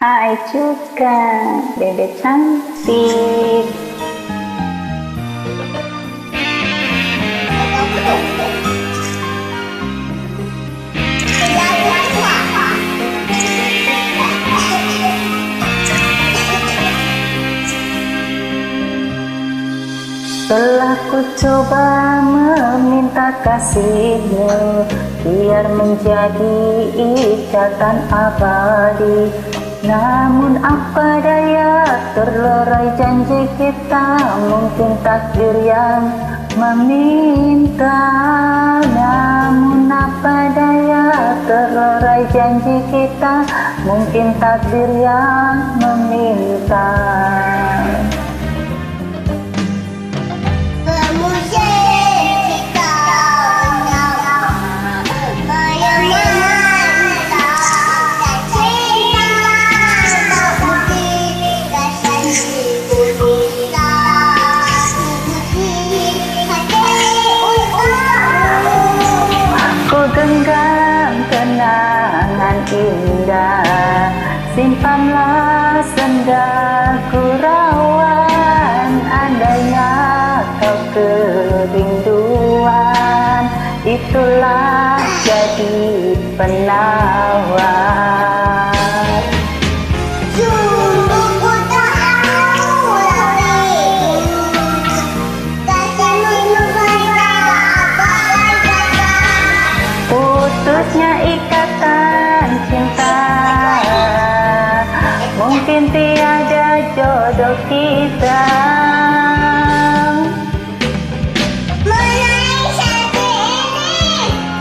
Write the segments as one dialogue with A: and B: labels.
A: Hai juga, Dede cantik. Telah ku coba meminta kasihmu, biar menjadi ikatan abadi. Namun apa daya, terlerai janji kita, mungkin takdir yang meminta. Namun apa daya, terlerai janji kita, mungkin takdir yang meminta. Genggam kenangan indah, simpanlah senda gurauan. Andainya kau kerinduan, itulah jadi penawar. Putusnya ikatan cinta, mungkin tiada jodoh kita.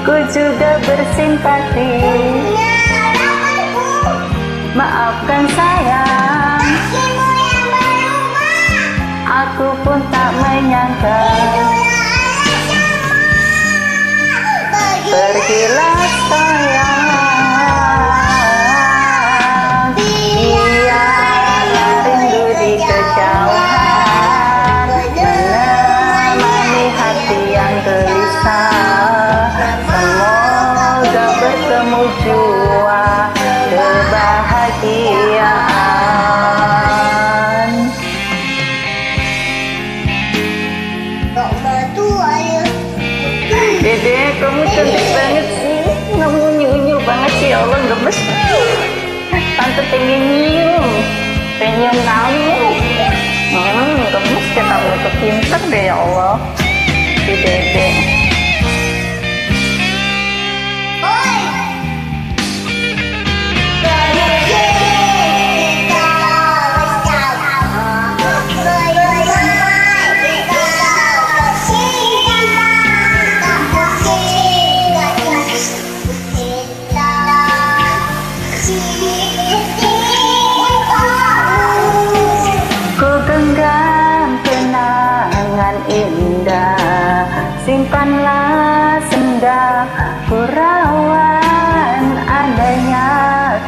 A: Ku juga bersimpati, maafkan sayang, aku pun tak menyangka. Pergilah sayang, biarlah rindu di kejauhan menemani hati yang gelisah. Semoga bertemu jua kebahagiaan. Dede, kamu cantik banget sih. Kamu unyu-unyu banget sih, ya Allah, gemes. Tante pengen nyium kamu. Gemes ya kamu, tuh pinter deh, ya Allah. Si Dede. Indah, simpanlah senda gurauan. Andainya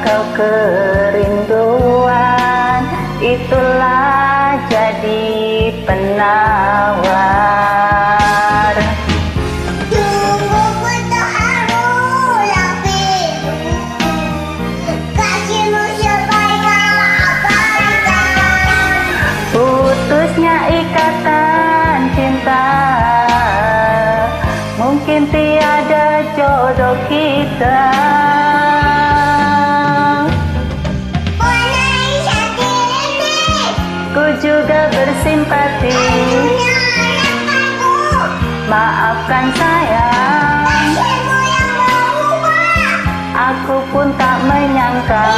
A: kau kerinduan, itulah jadi penawar. Putusnya ikatan cinta, mungkin tiada jodoh kita. Ku juga bersimpati, maafkan sayang, aku pun tak menyangka.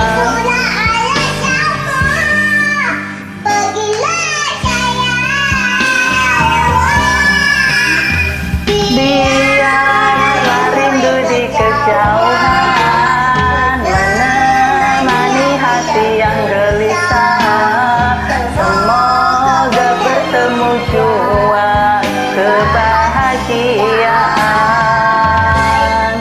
A: Biarlah rindu di kejauhan menemani hati yang gelisah. Semoga bertemu jua kebahagiaan.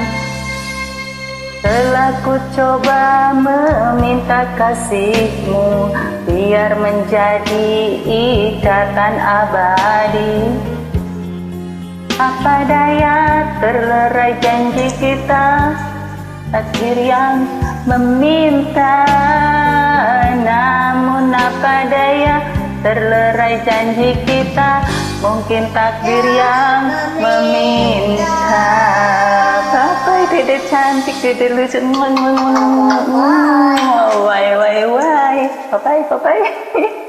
A: Telah ku coba meminta kasihmu, biar menjadi ikatan abadi. Apa daya, terlerai janji kita, takdir yang meminta. Namun apa daya, terlerai janji kita, mungkin takdir yang meminta. Papai dede cantik, dede lucu, wai wai wai, papai papai.